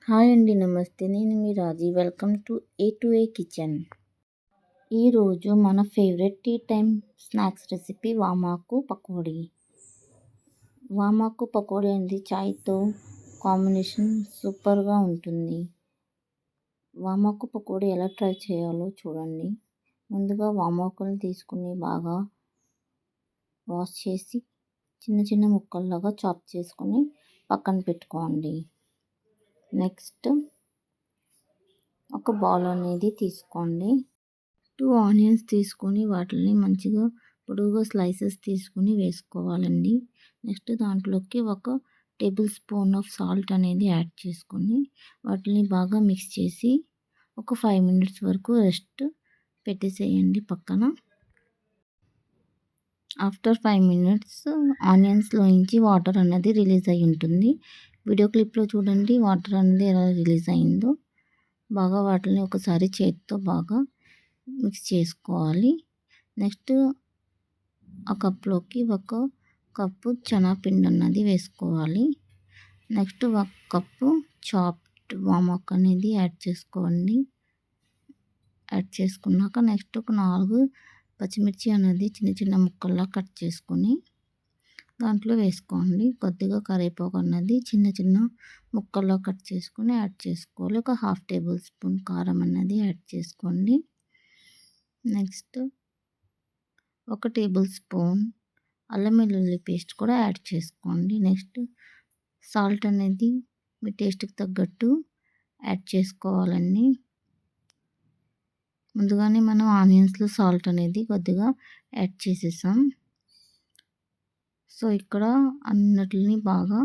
Hi అండి. నమస్తే. నేను మీ Raji. Welcome to A kitchen. ఈరోజు మన favourite tea time snacks recipe వామాకు పకోడీ. వామాకు పకోడీ అనేది చాయ్తో కాంబినేషన్ సూపర్గా ఉంటుంది. వామాకు పకోడీ ఎలా ట్రై చేయాలో చూడండి. ముందుగా వామాకులను తీసుకుని బాగా వాష్ చేసి చిన్న చిన్న ముక్కల్లాగా చాప్ చేసుకొని పక్కన పెట్టుకోండి. నెక్స్ట్ ఒక బౌల్ అనేది తీసుకోండి. 2 ఆనియన్స్ తీసుకొని వాటిని మంచిగా పొడవుగా స్లైసెస్ తీసుకొని వేసుకోవాలండి. నెక్స్ట్ దాంట్లోకి 1 టేబుల్ స్పూన్ ఆఫ్ సాల్ట్ అనేది యాడ్ చేసుకొని వాటిని బాగా మిక్స్ చేసి ఒక 5 మినిట్స్ వరకు రెస్ట్ పెట్టేసేయండి పక్కన. ఆఫ్టర్ 5 మినిట్స్ ఆనియన్స్లోంచి వాటర్ అనేది రిలీజ్ అయి ఉంటుంది. వీడియో క్లిప్లో చూడండి వాటర్ అనేది ఎలా రిలీజ్ అయిందో. బాగా వాటిని ఒకసారి చేతితో బాగా మిక్స్ చేసుకోవాలి. నెక్స్ట్ ఆ కప్లోకి 1 కప్పు శనగపిండి అన్నది వేసుకోవాలి. నెక్స్ట్ 1 కప్పు చాప్డ్ వామాకు అనేది యాడ్ చేసుకోండి. యాడ్ చేసుకున్నాక నెక్స్ట్ ఒక 4 పచ్చిమిర్చి అనేది చిన్న చిన్న ముక్కల్లా కట్ చేసుకొని దాంట్లో వేసుకోండి. కొద్దిగా కరివేపాకు అన్నది చిన్న చిన్న ముక్కల్లో కట్ చేసుకొని యాడ్ చేసుకోవాలి. ఒక 1/2 టేబుల్ స్పూన్ కారం అన్నది యాడ్ చేసుకోండి. నెక్స్ట్ 1 టేబుల్ స్పూన్ అల్లం వెల్లుల్లి పేస్ట్ కూడా యాడ్ చేసుకోండి. నెక్స్ట్ సాల్ట్ అనేది మీ టేస్ట్కి తగ్గట్టు యాడ్ చేసుకోవాలండి. ముందుగానే మనం ఆనియన్స్లో సాల్ట్ అనేది కొద్దిగా యాడ్ చేసేసాం. సో ఇక్కడ అన్నిటిని బాగా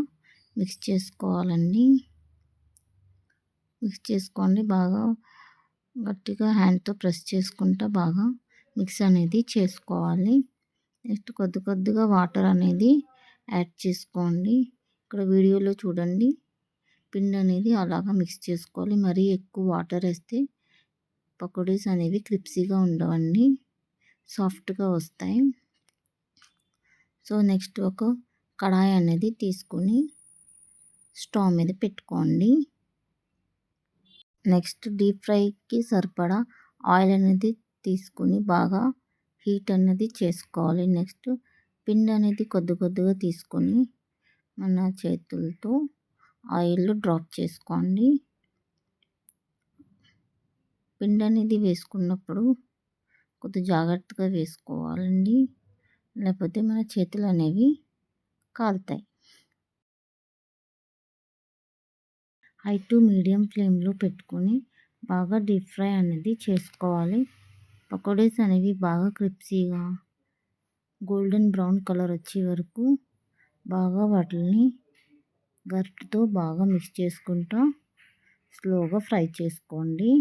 మిక్స్ చేసుకోవాలండి. మిక్స్ చేసుకోండి. బాగా గట్టిగా హ్యాండ్తో ప్రెస్ చేసుకుంటా బాగా మిక్స్ అనేది చేసుకోవాలి. నెక్స్ట్ కొద్దిగా వాటర్ అనేది యాడ్ చేసుకోండి. ఇక్కడ వీడియోలో చూడండి పిండి అనేది అలాగా మిక్స్ చేసుకోవాలి. మరీ ఎక్కువ వాటర్ వేస్తే పకోడీస్ అనేవి క్రిప్సీగా ఉండవండి, సాఫ్ట్గా వస్తాయి. సో నెక్స్ట్ ఒక కడాయి అనేది తీసుకొని స్టవ్ మీద పెట్టుకోండి. నెక్స్ట్ డీప్ ఫ్రైకి సరిపడా ఆయిల్ అనేది తీసుకొని బాగా హీట్ అనేది చేసుకోవాలి. నెక్స్ట్ పిండి అనేది కొద్దిగా తీసుకొని మన చేతులతో ఆయిల్లో డ్రాప్ చేసుకోండి. పిండి అనేది వేసుకున్నప్పుడు కొద్దిగా జాగ్రత్తగా వేసుకోవాలండి, లేకపోతే మన చేతులు అనేవి కాలుతాయి. హై టు మీడియం ఫ్లేమ్లో పెట్టుకొని బాగా డీప్ ఫ్రై అనేది చేసుకోవాలి. పకోడీస్ అనేవి బాగా క్రిప్సీగా గోల్డెన్ బ్రౌన్ కలర్ వచ్చే వరకు బాగా వాటిని గరిటెతో బాగా మిక్స్ చేసుకుంటూ స్లోగా ఫ్రై చేసుకోండి.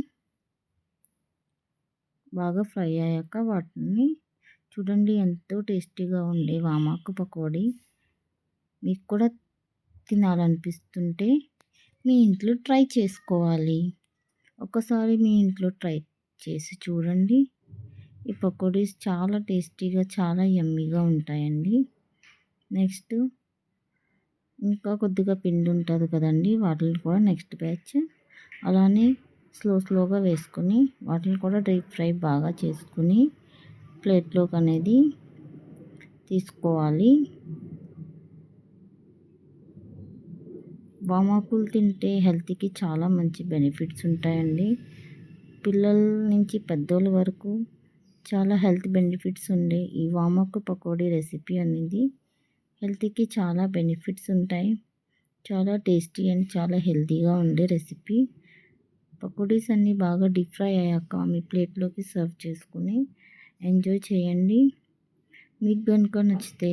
బాగా ఫ్రై అయ్యాక వాటిని చూడండి ఎంతో టేస్టీగా ఉండే వామాకు పకోడీ. మీకు కూడా తినాలనిపిస్తుంటే మీ ఇంట్లో ట్రై చేసుకోవాలి. ఒకసారి మీ ఇంట్లో ట్రై చేసి చూడండి. ఈ పకోడీస్ చాలా టేస్టీగా చాలా యమ్మీగా ఉంటాయండి. నెక్స్ట్ ఇంకా కొద్దిగా పిండి ఉంటుంది కదండి, వాటిని కూడా నెక్స్ట్ బ్యాచ్ అలానే స్లోగా వేసుకొని వాటిని కూడా డీప్ ఫ్రై బాగా చేసుకుని ప్లేట్లోకి అనేది తీసుకోవాలి. వామాకులు తింటే హెల్త్కి చాలా మంచి బెనిఫిట్స్ ఉంటాయండి. పిల్లల నుంచి పెద్దోళ్ళ వరకు చాలా హెల్త్ బెనిఫిట్స్ ఉండే ఈ వామాకు పకోడీ రెసిపీ అనేది హెల్త్కి చాలా బెనిఫిట్స్ ఉంటాయి. చాలా టేస్టీ అండ్ చాలా హెల్తీగా ఉండే రెసిపీ. పకోడీస్ అన్నీ బాగా డీప్ ఫ్రై అయ్యాక మీ ప్లేట్లోకి సర్వ్ చేసుకుని ఎంజాయ్ చేయండి. మీకు కనుక నచ్చితే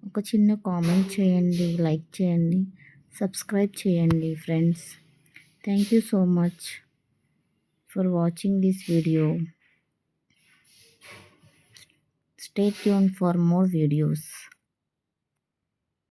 ఒక చిన్న కామెంట్ చేయండి, లైక్ చేయండి, సబ్స్క్రైబ్ చేయండి friends. Thank you so much for watching this video. Stay tuned for more videos.